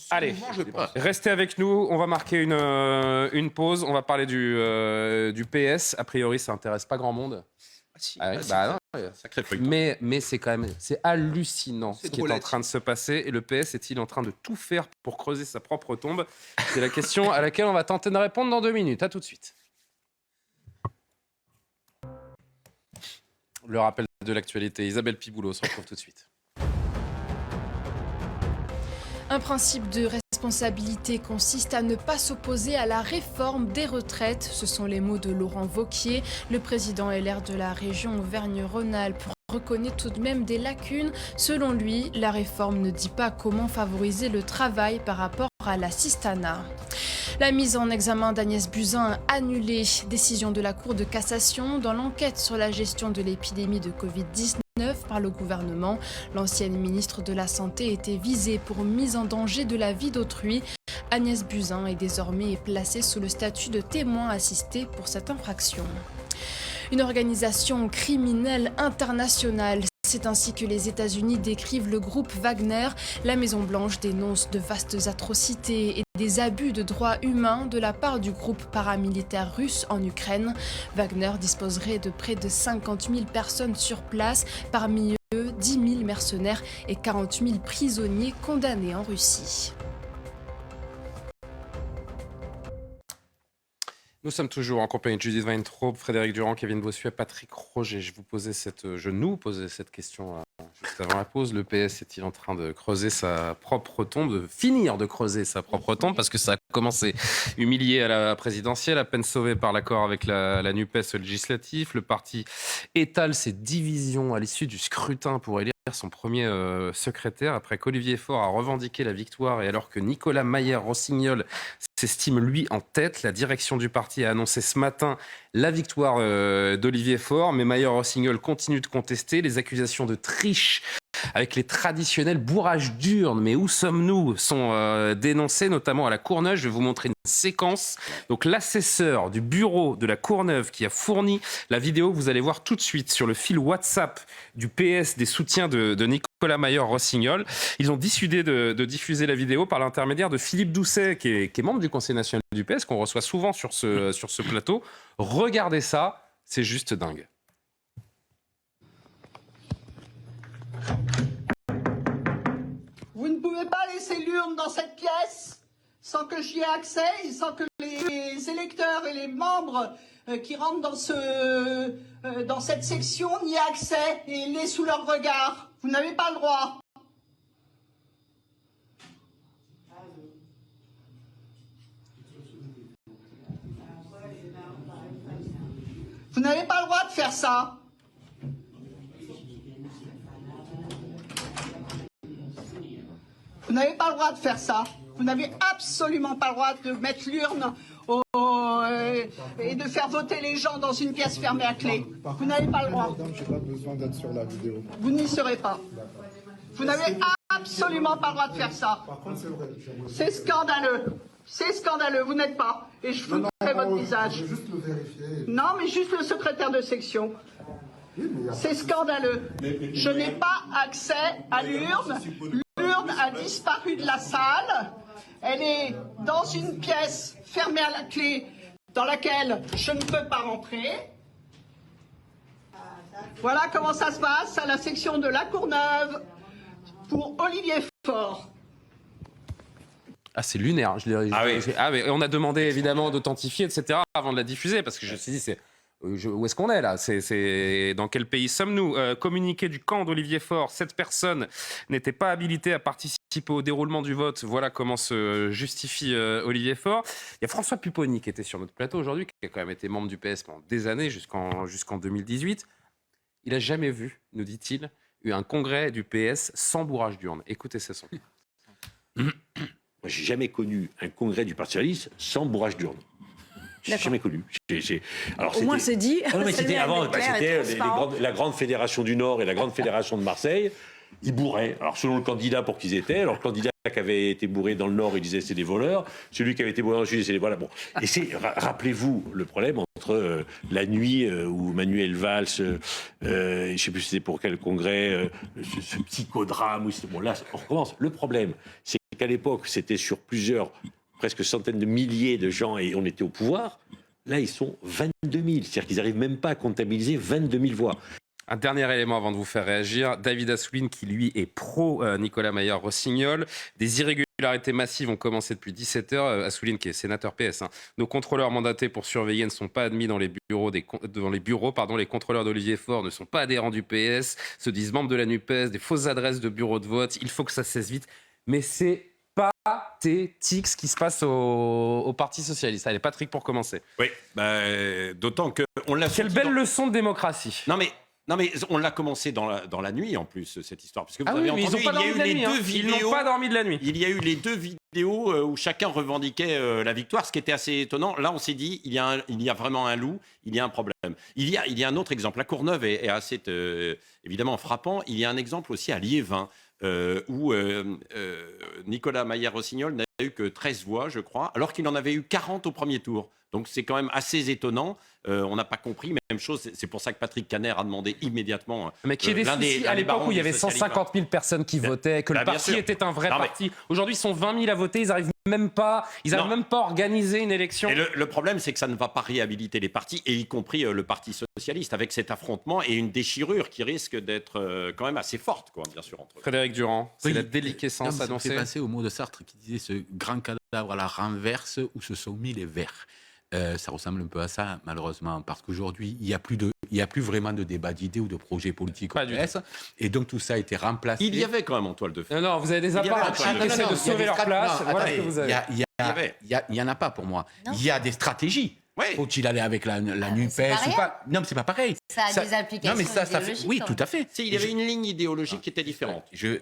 Allez, je pense. Restez avec nous. On va marquer une pause. On va parler du PS. A priori, ça n'intéresse pas grand monde. Mais c'est quand même hallucinant ce qui est en train de se passer. Et le PS est-il en train de tout faire pour creuser sa propre tombe ? C'est la question à laquelle on va tenter de répondre dans 2 minutes. À tout de suite. Le rappel de l'actualité. Isabelle Piboulot se retrouve tout de suite. Un principe de responsabilité consiste à ne pas s'opposer à la réforme des retraites. Ce sont les mots de Laurent Wauquiez. Le président LR de la région Auvergne-Rhône-Alpes reconnaît tout de même des lacunes. Selon lui, la réforme ne dit pas comment favoriser le travail par rapport à l'assistanat. La mise en examen d'Agnès Buzyn annulée. Décision de la Cour de cassation dans l'enquête sur la gestion de l'épidémie de Covid-19 par le gouvernement. L'ancienne ministre de la Santé était visée pour mise en danger de la vie d'autrui. Agnès Buzyn est désormais placée sous le statut de témoin assisté pour cette infraction. Une organisation criminelle internationale. C'est ainsi que les États-Unis décrivent le groupe Wagner. La Maison-Blanche dénonce de vastes atrocités et des abus de droits humains de la part du groupe paramilitaire russe en Ukraine. Wagner disposerait de près de 50 000 personnes sur place, parmi eux 10 000 mercenaires et 40 000 prisonniers condamnés en Russie. Nous sommes toujours en compagnie de Judith Weintraub, Frédéric Durand, Kevin Bossuet, Patrick Roger. Je nous posais cette question juste avant la pause. Le PS est-il en train de creuser sa propre tombe, de finir de creuser sa propre tombe, parce que ça a commencé humilié à la présidentielle, à peine sauvé par l'accord avec la NUPES législatif. Le parti étale ses divisions à l'issue du scrutin pour élire son premier secrétaire, après qu'Olivier Faure a revendiqué la victoire et alors que Nicolas Mayer-Rossignol s'estime lui en tête. La direction du parti a annoncé ce matin la victoire d'Olivier Faure, mais Mayer-Rossignol continue de contester. Les accusations de triche avec les traditionnels bourrages d'urnes, mais où sommes-nous, sont dénoncés notamment à la Courneuve. Je vais vous montrer une séquence. Donc l'assesseur du bureau de la Courneuve qui a fourni la vidéo que vous allez voir tout de suite sur le fil WhatsApp du PS des soutiens de Nicolas Mayer-Rossignol. Ils ont décidé de diffuser la vidéo par l'intermédiaire de Philippe Doucet, qui est membre du Conseil national du PS, qu'on reçoit souvent sur ce plateau. Regardez ça, c'est juste dingue. Vous ne pouvez pas laisser l'urne dans cette pièce sans que j'y ai accès et sans que les électeurs et les membres qui rentrent dans cette section n'y aient accès et l'aient sous leur regard. Vous n'avez pas le droit. Vous n'avez pas le droit de faire ça. Vous n'avez pas le droit de faire ça. Vous n'avez absolument pas le droit de mettre l'urne et de faire voter les gens dans une pièce fermée à clé. Vous n'avez pas le droit. Madame, j'ai pas besoin d'être sur la vidéo. Vous n'y serez pas. Vous n'avez absolument pas le droit de faire ça. Par contre, c'est vrai. C'est scandaleux. C'est scandaleux. Vous n'êtes pas. Et je foutrai votre visage. Je vais juste le vérifier. Non, mais juste le secrétaire de section. C'est scandaleux. Je n'ai pas accès à l'urne. L'urne a disparu de la salle. Elle est dans une pièce fermée à la clé dans laquelle je ne peux pas rentrer. Voilà comment ça se passe à la section de La Courneuve pour Olivier Faure. Ah, c'est lunaire. Oui. On a demandé évidemment d'authentifier, etc. avant de la diffuser, parce que je me suis dit, où est-ce qu'on est là ? Dans quel pays sommes-nous ? Communiqué du camp d'Olivier Faure, 7 personnes n'étaient pas habilitées à participer au déroulement du vote. Voilà comment se justifie Olivier Faure. Il y a François Pupponi qui était sur notre plateau aujourd'hui, qui a quand même été membre du PS pendant des années, jusqu'en 2018. Il n'a jamais vu, nous dit-il, un congrès du PS sans bourrage d'urne. Écoutez ce son. Moi, j'ai jamais connu un congrès du Parti socialiste sans bourrage d'urne. J'ai jamais connu. Alors, au moins c'est dit. Non, mais c'était avant, c'était la Grande Fédération du Nord et la Grande Fédération de Marseille. Ils bourraient. Alors selon le candidat pour qui ils étaient. Alors le candidat qui avait été bourré dans le Nord, il disait c'est des voleurs. Celui qui avait été bourré dans le Sud, il disait c'est des voleurs. Bon. Et rappelez-vous le problème entre la nuit où Manuel Valls, je ne sais plus c'était pour quel congrès, ce psychodrame. Bon là, on recommence. Le problème, c'est qu'à l'époque, c'était sur presque centaines de milliers de gens et on était au pouvoir. Là, ils sont 22 000. C'est-à-dire qu'ils n'arrivent même pas à comptabiliser 22 000 voix. Un dernier élément avant de vous faire réagir. David Assouline, qui lui est pro Nicolas Mayer-Rossignol. Des irrégularités massives ont commencé depuis 17 heures. Assouline, qui est sénateur PS. Nos contrôleurs mandatés pour surveiller ne sont pas admis dans les bureaux. Les contrôleurs d'Olivier Faure ne sont pas adhérents du PS, se disent membres de la NUPES, des fausses adresses de bureaux de vote. Il faut que ça cesse vite. Mais c'est pathétique ce qui se passe au Parti socialiste. Allez, Patrick, pour commencer. Oui, d'autant qu'on l'a fait. Quelle belle leçon de démocratie. Non Non, mais on l'a commencé dans la nuit, en plus, cette histoire. Parce que vous Ah avez oui, mais entendu, ils n'ont pas dormi de la nuit. Ils n'ont pas dormi de la nuit. Il y a eu les 2 vidéos où chacun revendiquait la victoire, ce qui était assez étonnant. Là, on s'est dit, il y a vraiment un loup, il y a un problème. Il y a un autre exemple. La Courneuve est assez, évidemment, frappant. Il y a un exemple aussi à Liévin, où Nicolas Maillère-Rossignol n'a eu que 13 voix, je crois, alors qu'il en avait eu 40 au premier tour. Donc c'est quand même assez étonnant. On n'a pas compris. Même chose, c'est pour ça que Patrick Caner a demandé immédiatement. Mais qu'il y ait des soucis à l'époque où il y avait 150 000 personnes qui votaient, que le parti était un vrai parti. Aujourd'hui, ils sont 20 000 à voter, ils n'arrivent même pas à organiser une élection. Et le problème, c'est que ça ne va pas réhabiliter les partis, et y compris le Parti socialiste, avec cet affrontement et une déchirure qui risque d'être quand même assez forte, quoi, bien sûr. Entre eux. Frédéric Durand, c'est la déliquescence annoncée. Ça me fait penser au mot de Sartre qui disait ce grand cadavre à la renverse où se sont mis les Verts. Ça ressemble un peu à ça, malheureusement, parce qu'aujourd'hui, il n'y a plus vraiment de débat d'idées ou de projets politiques au PS, et donc tout ça a été remplacé. Il y avait quand même en toile de fond. Non, vous avez des appareils qui essaient de sauver leur place. Voilà ce que vous avez. Il n'y en a pas pour moi. Non. Il y a des stratégies. Faut-il aller avec la NUPES ou pas? Non, mais c'est pas pareil. Ça a des implications idéologiques. Oui, tout à fait. Il y avait une ligne idéologique qui était différente. Il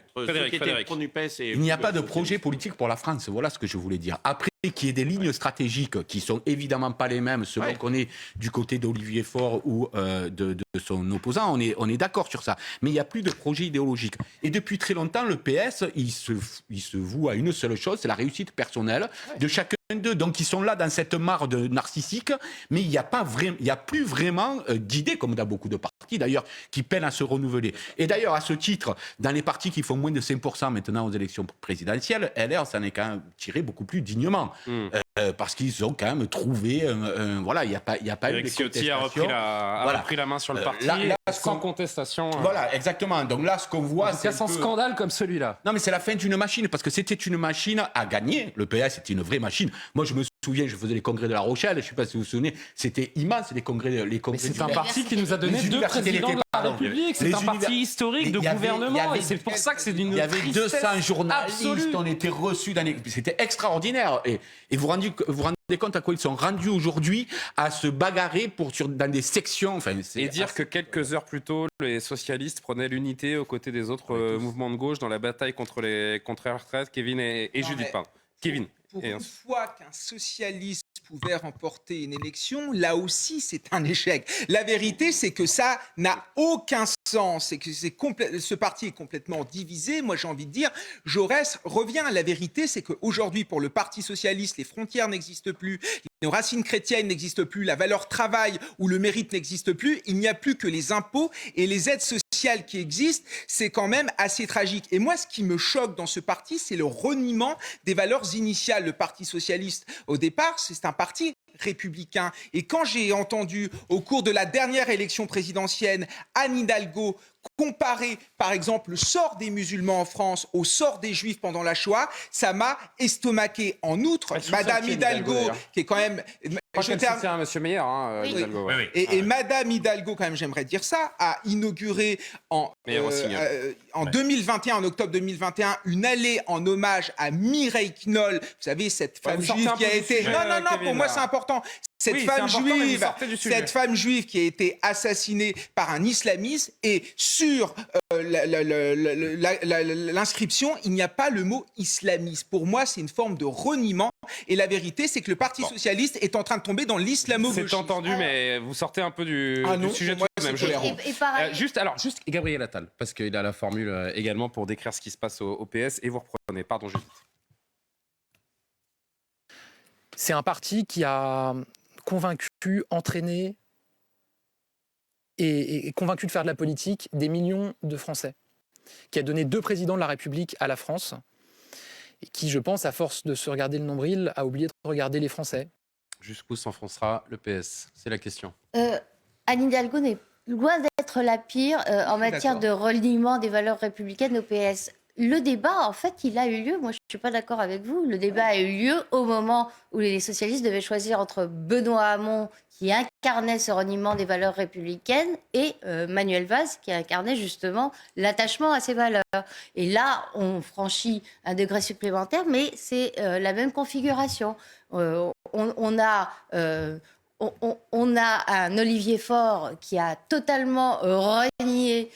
n'y a pas de projet politique pour la France. Voilà ce que je voulais dire. Après, qu'il y ait des lignes stratégiques qui sont évidemment pas les mêmes selon qu'on est du côté d'Olivier Faure ou de son opposant, on est d'accord sur ça. Mais il n'y a plus de projet idéologique. Et depuis très longtemps, le PS, il se voue à une seule chose, c'est la réussite personnelle de chacun d'eux. Donc ils sont là dans cette mare de narcissique, mais il n'y a plus vraiment d'idées, comme dans beaucoup de partis d'ailleurs, qui peinent à se renouveler. Et d'ailleurs, à ce titre, dans les partis qui font moins de 5% maintenant aux élections présidentielles, LR s'en est quand même tiré beaucoup plus dignement. Parce qu'ils ont quand même trouvé voilà, il n'y a pas eu de Ciotti a repris la main sur le parti sans contestation. Voilà, exactement. Donc là, ce qu'on voit, c'est sans scandale comme celui-là. Non, mais c'est la fin d'une machine, parce que c'était une machine à gagner. Le PS était une vraie machine. Moi, je me souviens, je faisais les congrès de La Rochelle, je ne sais pas si vous vous souvenez, c'était immense, les congrès. Mais c'est un parti qui nous a donné 2 présidents de la République, c'est un parti historique de gouvernement, et c'est pour ça que c'est d'une tristesse absolue. Il y avait 200 journalistes, on était reçus dans les... C'était extraordinaire. Et vous vous rendez compte à quoi ils sont rendus aujourd'hui à se bagarrer dans des sections. Enfin, et dire que quelques heures plus tôt, les socialistes prenaient l'unité aux côtés des autres mouvements de gauche dans la bataille contre les retraites, Kevin et Judith. Pardon. Kevin. Pour une fois qu'un socialiste pouvait remporter une élection, là aussi c'est un échec. La vérité, c'est que ça n'a aucun sens et que ce parti est complètement divisé. Moi, j'ai envie de dire, Jaurès revient. La vérité, c'est qu'aujourd'hui, pour le Parti socialiste, les frontières n'existent plus, les racines chrétiennes n'existent plus, la valeur travail ou le mérite n'existe plus. Il n'y a plus que les impôts et les aides sociales qui existent. C'est quand même assez tragique. Et moi, ce qui me choque dans ce parti, c'est le reniement des valeurs initiales. Le Parti socialiste, au départ, c'est un parti républicain. Et quand j'ai entendu, au cours de la dernière élection présidentielle, Anne Hidalgo comparer, par exemple, le sort des musulmans en France au sort des juifs pendant la Shoah, ça m'a estomaqué. En outre, Madame Hidalgo, qui est quand même... Je tiens à Monsieur Meyer, Hidalgo. Oui. Et Madame Hidalgo, quand même, j'aimerais dire ça, a inauguré en 2021, en octobre 2021, une allée en hommage à Mireille Knoll. Vous savez, cette femme juive qui a été... Non, pour moi, c'est important. Cette femme juive qui a été assassinée par un islamiste, et sur l'inscription, il n'y a pas le mot islamiste. Pour moi, c'est une forme de reniement. Et la vérité, c'est que le Parti socialiste est en train de tomber dans l'islamo-gauchisme. C'est entendu, mais vous sortez un peu du sujet tout de même. Juste Gabriel Attal, parce qu'il a la formule également pour décrire ce qui se passe au PS, et vous reprenez. Pardon, Judith. C'est un parti qui a convaincu, entraîné et convaincu de faire de la politique des millions de Français, qui a donné 2 présidents de la République à la France, et qui, je pense, à force de se regarder le nombril, a oublié de regarder les Français. Jusqu'où s'enfoncera le PS? C'est la question. Anne Hidalgo n'est loin d'être la pire en matière de reniement des valeurs républicaines au PS. Le débat, en fait, il a eu lieu. Moi, je ne suis pas d'accord avec vous. Le débat a eu lieu au moment où les socialistes devaient choisir entre Benoît Hamon, qui incarnait ce reniement des valeurs républicaines, et Manuel Valls, qui incarnait justement l'attachement à ces valeurs. Et là, on franchit un degré supplémentaire, mais c'est la même configuration. On on a un Olivier Faure qui a totalement renié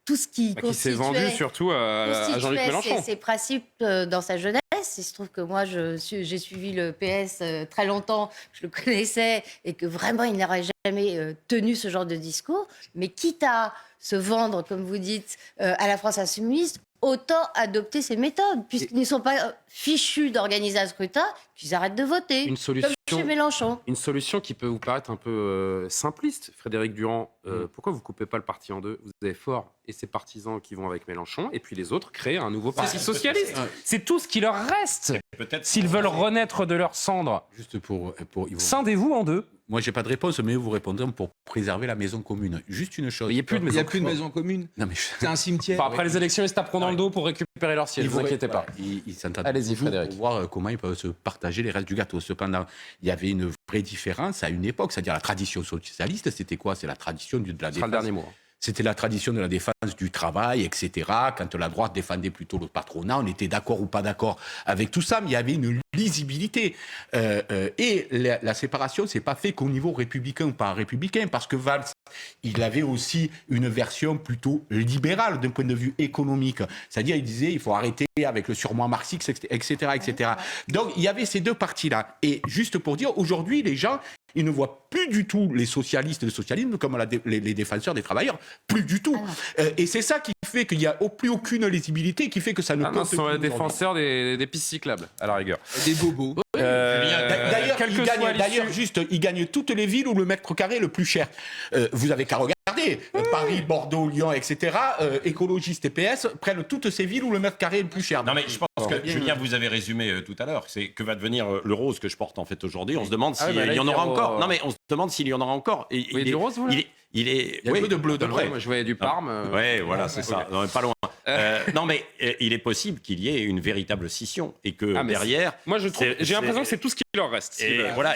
tout ce qui qui s'est vendu surtout à Jean-Luc Mélenchon. Ses principes dans sa jeunesse. Il se trouve que moi, j'ai suivi le PS très longtemps, je le connaissais, et que vraiment, il n'aurait jamais tenu ce genre de discours. Mais quitte à se vendre, comme vous dites, à la France insoumise, autant adopter ces méthodes, puisqu'ils ne sont pas fichus d'organiser un scrutin, qu'ils arrêtent de voter, comme chez Mélenchon. Une solution qui peut vous paraître un peu simpliste, Frédéric Durand. Pourquoi vous ne coupez pas le parti en deux? Vous avez Faure et ses partisans qui vont avec Mélenchon, et puis les autres créent un nouveau parti socialiste. C'est tout ce qui leur reste. S'ils veulent renaître de leurs cendres, juste scindez-vous en deux. Moi, j'ai pas de réponse, mais vous répondrez pour préserver la maison commune. Juste une chose. Il n'y a plus de maison commune. Non, mais c'est un cimetière. Enfin, après les élections, ils se taperont dans le dos pour récupérer leur siège. Ne vous inquiétez pas. Ils s'entendent. Allez-y, Frédéric. Pour voir comment ils peuvent se partager les restes du gâteau. Cependant, il y avait une vraie différence à une époque. C'est-à-dire la tradition socialiste, c'était quoi? C'est la tradition de la défense. Le dernier mot. C'était la tradition de la défense du travail, etc. Quand la droite défendait plutôt le patronat, on était d'accord ou pas d'accord avec tout ça, mais il y avait une lisibilité. Et la séparation, c'est pas fait qu'au niveau républicain ou pas républicain, parce que Valls, il avait aussi une version plutôt libérale d'un point de vue économique. C'est-à-dire, il disait, il faut arrêter avec le surmoi marxiste, etc., etc. Donc, il y avait ces deux parties-là. Et juste pour dire, aujourd'hui, les gens, ils ne voient plus du tout les socialistes et le socialisme comme les défenseurs des travailleurs. Plus du tout. Et c'est ça qui fait qu'il n'y a plus aucune lisibilité, qui fait que ça ne compte plus. Ce sont les défenseurs des pistes cyclables, à la rigueur. Des bobos. D'ailleurs, ils gagnent toutes les villes où le mètre carré est le plus cher. Vous avez qu'à regarder. Paris, Bordeaux, Lyon, etc. Écologistes et PS prennent toutes ces villes où le mètre carré est le plus cher. Non mais je pense que, Julien, vous avez résumé tout à l'heure. C'est que va devenir le rose que je porte en fait aujourd'hui. On se demande s'il y en aura encore. Non mais on se demande s'il y en aura encore. Du rose, vous il y a un peu de bleu de près. Moi, je voyais du Parme. Oui, voilà, c'est ça. Non, mais pas loin. Non, mais il est possible qu'il y ait une véritable scission et que derrière. Moi, j'ai l'impression que c'est tout ce qui leur reste.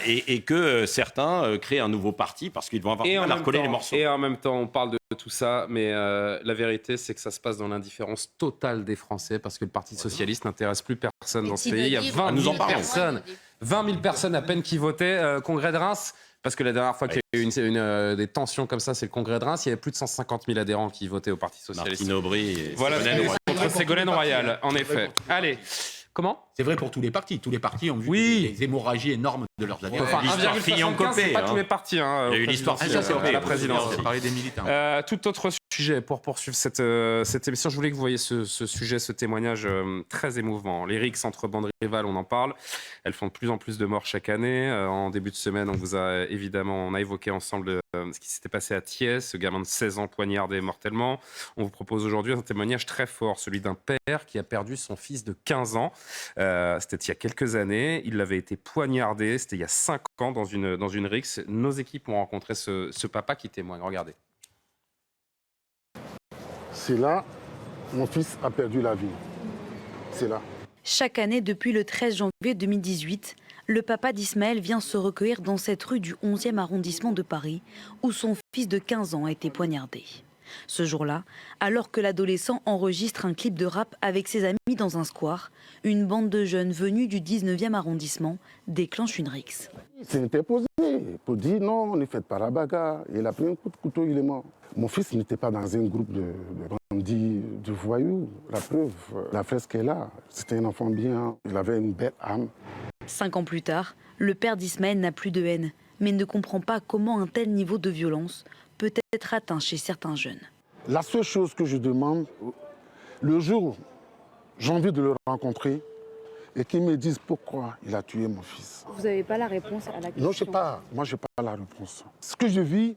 Et que certains créent un nouveau parti parce qu'ils vont avoir mal à recoller les morceaux. Et en même temps, on parle de tout ça, mais la vérité, c'est que ça se passe dans l'indifférence totale des Français parce que le Parti socialiste n'intéresse plus personne dans ce pays. Il y a 20 000 personnes. 20 000 personnes à peine qui votaient. Congrès de Reims. Parce que la dernière fois qu'il y a eu des tensions comme ça, c'est le Congrès de Reims. Il y avait plus de 150 000 adhérents qui votaient au Parti socialiste. Martine Aubry. Voilà, contre Ségolène Royal, en effet. Allez, comment? C'est vrai pour tous les partis. Tous les partis ont vu des hémorragies énormes de leurs adhérents. Enfin, 1,75, c'est pas tous les partis. Il y a eu l'histoire à la présidence. On parlait des militants. Tout autre sujet pour poursuivre cette émission. Je voulais que vous voyiez ce sujet, ce témoignage très émouvant. Les rixes entre bandes rivales, on en parle. Elles font de plus en plus de morts chaque année. En début de semaine, on a évoqué ensemble ce qui s'était passé à Thiès, ce gamin de 16 ans poignardé mortellement. On vous propose aujourd'hui un témoignage très fort, celui d'un père qui a perdu son fils de 15 ans. C'était il y a quelques années. Il avait été poignardé. C'était il y a 5 ans dans une rixe. Nos équipes ont rencontré ce papa qui témoigne. Regardez. C'est là, mon fils a perdu la vie. C'est là. Chaque année, depuis le 13 janvier 2018, le papa d'Ismaël vient se recueillir dans cette rue du 11e arrondissement de Paris, où son fils de 15 ans a été poignardé. Ce jour-là, alors que l'adolescent enregistre un clip de rap avec ses amis dans un square, une bande de jeunes venus du 19e arrondissement déclenche une rixe. Il s'est interposé pour dire non, ne faites pas la bagarre. Il a pris un coup de couteau, il est mort. Mon fils n'était pas dans un groupe de bandits, de voyous. La preuve, la fresque est là. C'était un enfant bien, il avait une belle âme. 5 ans plus tard, le père d'Ismaël n'a plus de haine, mais ne comprend pas comment un tel niveau de violence peut être atteint chez certains jeunes. La seule chose que je demande, le jour où j'ai envie de le rencontrer et qu'il me dise pourquoi il a tué mon fils. Vous n'avez pas la réponse à la question? Non, je sais pas. Moi, je n'ai pas la réponse. Ce que je vis,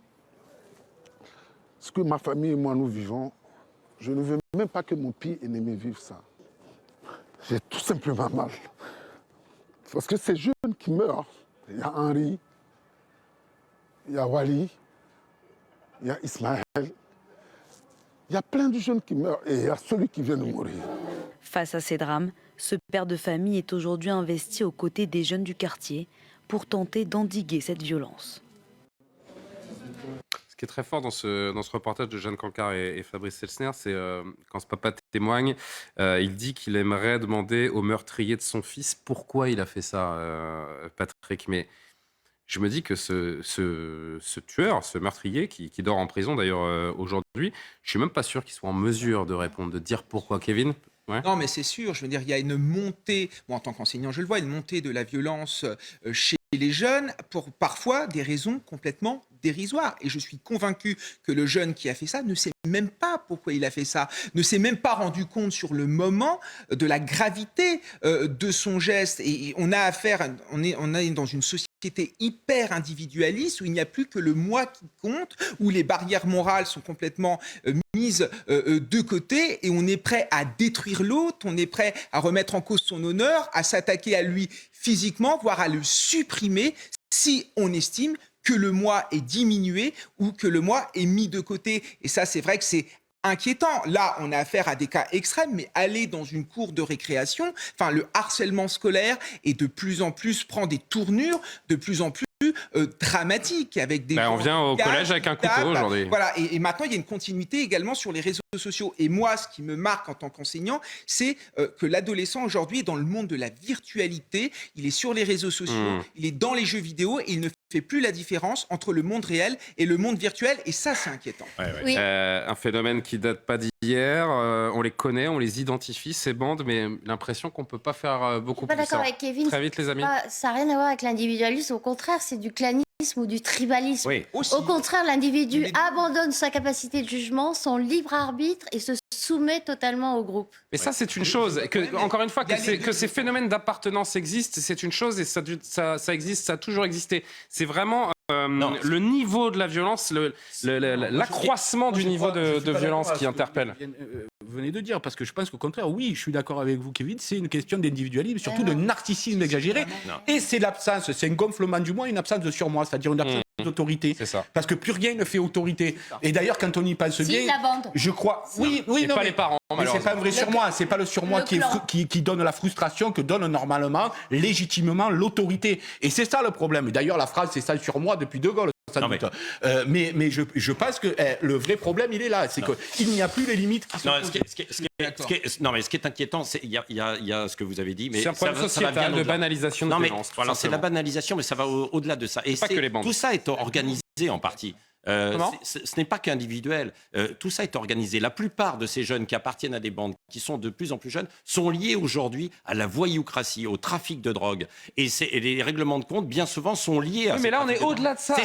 ce que ma famille et moi nous vivons, je ne veux même pas que mon pire ennemi vive ça. J'ai tout simplement mal. Parce que ces jeunes qui meurent, il y a Henri, il y a Wally, il y a Ismaël, il y a plein de jeunes qui meurent et il y a celui qui vient de mourir. Face à ces drames, ce père de famille est aujourd'hui investi aux côtés des jeunes du quartier pour tenter d'endiguer cette violence. Ce qui est très fort dans ce reportage de Jeanne Cancard et Fabrice Elsner, c'est quand ce papa témoigne, il dit qu'il aimerait demander au meurtrier de son fils pourquoi il a fait ça, Patrick. Mais je me dis que ce tueur, ce meurtrier, qui dort en prison d'ailleurs aujourd'hui, je suis même pas sûr qu'il soit en mesure de répondre, de dire pourquoi. Kevin? Ouais. Non, mais c'est sûr, je veux dire, il y a une montée, moi en tant qu'enseignant, je le vois, une montée de la violence chez les jeunes pour parfois des raisons complètement dérisoires. Et je suis convaincu que le jeune qui a fait ça ne sait même pas pourquoi il a fait ça, ne s'est même pas rendu compte sur le moment de la gravité de son geste. Et on a affaire, on est dans une société hyper individualiste où il n'y a plus que le moi qui compte, où les barrières morales sont complètement mises de côté et on est prêt à détruire l'autre, on est prêt à remettre en cause son honneur, à s'attaquer à lui physiquement, voire à le supprimer si on estime que le moi est diminué ou que le moi est mis de côté. Et ça, c'est vrai que c'est inquiétant. Là, on a affaire à des cas extrêmes, mais aller dans une cour de récréation, enfin, le harcèlement scolaire est de plus en plus, prend des tournures de plus en plus dramatique avec des on vient au collège avec un couteau aujourd'hui. Voilà, et maintenant il y a une continuité également sur les réseaux sociaux. Et moi, ce qui me marque en tant qu'enseignant, c'est que l'adolescent aujourd'hui est dans le monde de la virtualité. Il est sur les réseaux sociaux, il est dans les jeux vidéo et il ne fait plus la différence entre le monde réel et le monde virtuel. Et ça, c'est inquiétant. Oui. Un phénomène qui date pas d'hier. On les connaît, on les identifie, ces bandes, mais l'impression qu'on peut pas faire beaucoup plus. Je suis pas d'accord avec Kevin. Très vite, les amis. Ça n'a rien à voir avec l'individualisme. Au contraire, c'est du clanisme ou du tribalisme. Oui. Au contraire, l'individu abandonne sa capacité de jugement, son libre arbitre et se soumet totalement au groupe. Mais ça, c'est une chose. Encore une fois, que ces phénomènes d'appartenance existent, c'est une chose et ça existe, ça a toujours existé. C'est vraiment le niveau de la violence, l'accroissement du niveau de violence qui interpelle. Vous venez de dire, parce que je pense qu'au contraire, oui, je suis d'accord avec vous, Kevin, c'est une question d'individualisme, surtout de narcissisme exagéré. Et c'est l'absence, c'est un gonflement du moi, une absence de surmoi, c'est-à-dire une absence d'autorité. C'est ça. Parce que plus rien ne fait autorité. Et d'ailleurs, quand on y pense bien, la bande. je crois. Oui, et pas les parents. Mais c'est pas un vrai surmoi, c'est pas le surmoi qui donne la frustration que donne normalement, légitimement, l'autorité. Et c'est ça le problème. D'ailleurs, la phrase, c'est ça le surmoi depuis De Gaulle. Mais je pense que le vrai problème, il est là. C'est qu'il n'y a plus les limites qui sont... mais ce qui est inquiétant, c'est il y a ce que vous avez dit, mais c'est un problème sociétal de banalisation de violence. Voilà, c'est la banalisation, mais ça va au-delà de ça. Et tout ça est organisé en partie. Ce n'est pas qu'individuel. Tout ça est organisé. La plupart de ces jeunes qui appartiennent à des bandes qui sont de plus en plus jeunes sont liés aujourd'hui à la voyoucratie, au trafic de drogue. Et les règlements de compte, bien souvent, sont liés à... Oui, mais là, on est au-delà de ça.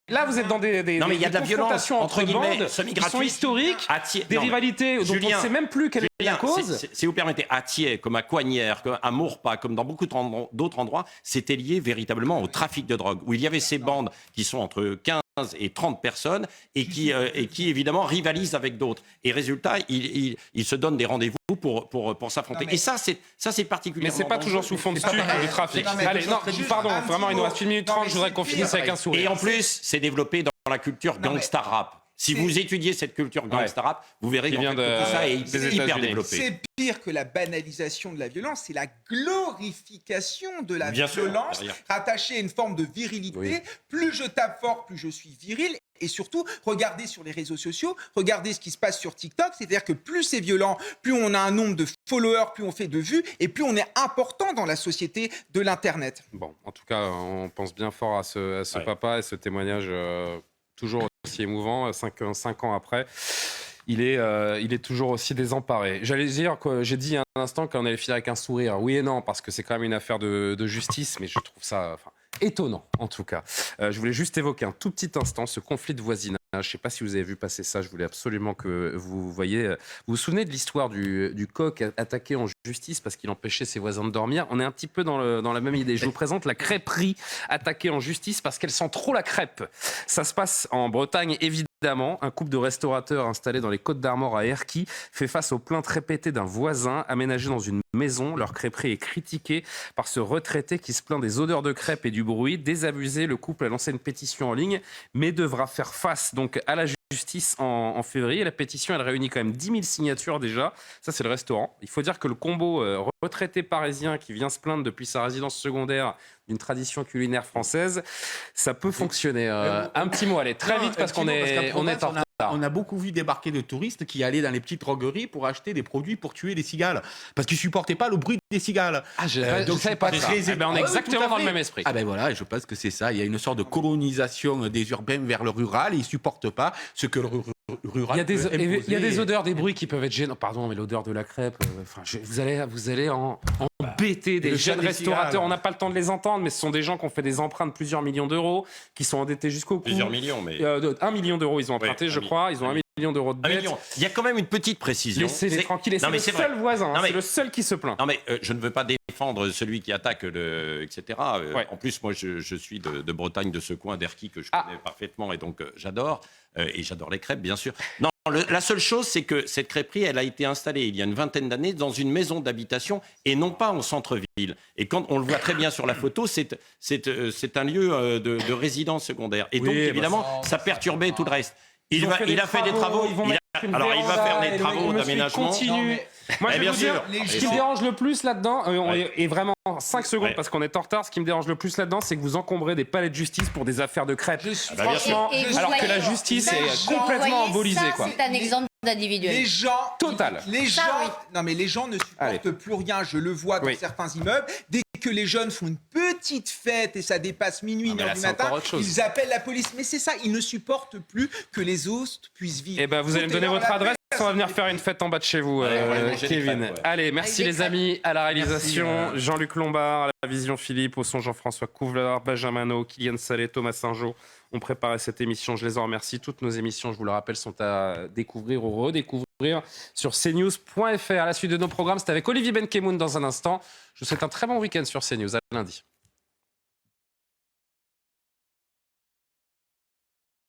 Là, vous êtes dans des non, mais il y a de la violence entre bandes qui sont historiques, des rivalités dont on ne sait même plus quelle est la cause. Si vous permettez, à Thiers, comme à Coignères, comme à Maurepas, comme dans beaucoup d'autres endroits, c'était lié véritablement au trafic de drogue, où il y avait ces bandes qui sont entre 15 et 30 personnes et qui évidemment rivalisent avec d'autres. Et résultat, ils se donnent des rendez-vous pour s'affronter. Et ça, c'est particulièrement... Mais c'est pas toujours sous fond de stup du trafic. Allez, non, pardon, vraiment, il nous reste 1 minute 30, je voudrais qu'on finisse avec un sourire. Et en plus, c'est développé dans la culture gangsta rap. Si vous étudiez cette culture gangsta rap, vous verrez que tout ça est hyper développé. C'est pire que la banalisation de la violence, c'est la glorification de la violence rattachée à une forme de virilité. Oui. Plus je tape fort, plus je suis viril. Et surtout, regardez sur les réseaux sociaux, regardez ce qui se passe sur TikTok, c'est-à-dire que plus c'est violent, plus on a un nombre de followers, plus on fait de vues, et plus on est important dans la société de l'Internet. Bon, en tout cas, on pense bien fort à ce papa et ce témoignage toujours aussi émouvant, 5 ans après. Il est toujours aussi désemparé. J'allais dire que j'ai dit un instant qu'on allait finir avec un sourire. Oui et non, parce que c'est quand même une affaire de justice, mais je trouve ça étonnant, en tout cas. Je voulais juste évoquer un tout petit instant ce conflit de voisinage. Je ne sais pas si vous avez vu passer ça, je voulais absolument que vous voyiez. Vous vous souvenez de l'histoire du coq attaqué en justice parce qu'il empêchait ses voisins de dormir? On est un petit peu dans la même idée. Je vous présente la crêperie attaquée en justice parce qu'elle sent trop la crêpe. Ça se passe en Bretagne, évidemment. Un couple de restaurateurs installés dans les Côtes d'Armor à Erquy fait face aux plaintes répétées d'un voisin aménagé dans une maison. Leur crêperie est critiquée par ce retraité qui se plaint des odeurs de crêpes et du bruit. Désabusé, le couple a lancé une pétition en ligne, mais devra faire face donc à la justice en février. La pétition, elle réunit quand même 10 000 signatures déjà. Ça, c'est le restaurant. Il faut dire que le combo retraité parisien qui vient se plaindre depuis sa résidence secondaire d'une tradition culinaire française, ça peut fonctionner. Un petit mot, allez, très vite parce qu'on est en retard. on a beaucoup vu débarquer de touristes qui allaient dans les petites drogueries pour acheter des produits pour tuer les cigales. Parce qu'ils supportaient pas le bruit des cigales. Je ne savais pas ça. On est exactement dans le même esprit. Voilà, je pense que c'est ça. Il y a une sorte de colonisation des urbains vers le rural et ils supportent pas ce que le rural il y a des odeurs, des bruits qui peuvent être gênants. Pardon, mais l'odeur de la crêpe, vous allez en embêter des jeunes restaurateurs. On n'a pas le temps de les entendre, mais ce sont des gens qui ont fait des emprunts de plusieurs millions d'euros, qui sont endettés jusqu'au cou. Plusieurs millions, mais... 1 million d'euros, ils ont emprunté, je crois. Ils ont 1 million d'euros de dette. Il y a quand même une petite précision. Laissez-les tranquilles. C'est le seul voisin, c'est le seul qui se plaint. Non, mais je ne veux pas défendre celui qui attaque, etc. En plus, moi, je suis de Bretagne, de ce coin d'Erquy que je connais parfaitement, et donc j'adore. Et j'adore les crêpes, bien sûr. Non, la seule chose, c'est que cette crêperie, elle a été installée il y a une vingtaine d'années dans une maison d'habitation et non pas en centre-ville. Et quand on le voit très bien sur la photo, c'est un lieu de résidence secondaire. Et donc, évidemment, ça perturbait tout le reste. Il a fait des travaux. Il va faire des travaux d'aménagement. Moi, je vais vous dire, ce qui me dérange le plus là-dedans, et vraiment 5 secondes parce qu'on est en retard, ce qui me dérange le plus là-dedans, c'est que vous encombrez des palais de justice pour des affaires de crêpes. Franchement, alors que la justice est complètement embolisée. C'est un exemple d'individuel. Les gens, total. Non mais les gens ne supportent plus rien. Je le vois dans certains immeubles. Dès que les jeunes font une petite fête et ça dépasse minuit, 1h du matin, ils appellent la police. Mais c'est ça, ils ne supportent plus que les autres puissent vivre. Eh ben, vous allez me donner votre adresse. On va venir faire une fête en bas de chez vous, Kevin. Allez, merci les amis. À la réalisation, Jean-Luc Lombard, à la vision Philippe, au son Jean-François Couvlar, Benjamin O, Kylian Salé, Thomas Saint-Jean. On préparait cette émission, je les en remercie. Toutes nos émissions, je vous le rappelle, sont à découvrir ou redécouvrir sur cnews.fr. À la suite de nos programmes, c'est avec Olivier Benkemoun dans un instant. Je vous souhaite un très bon week-end sur CNews. À lundi.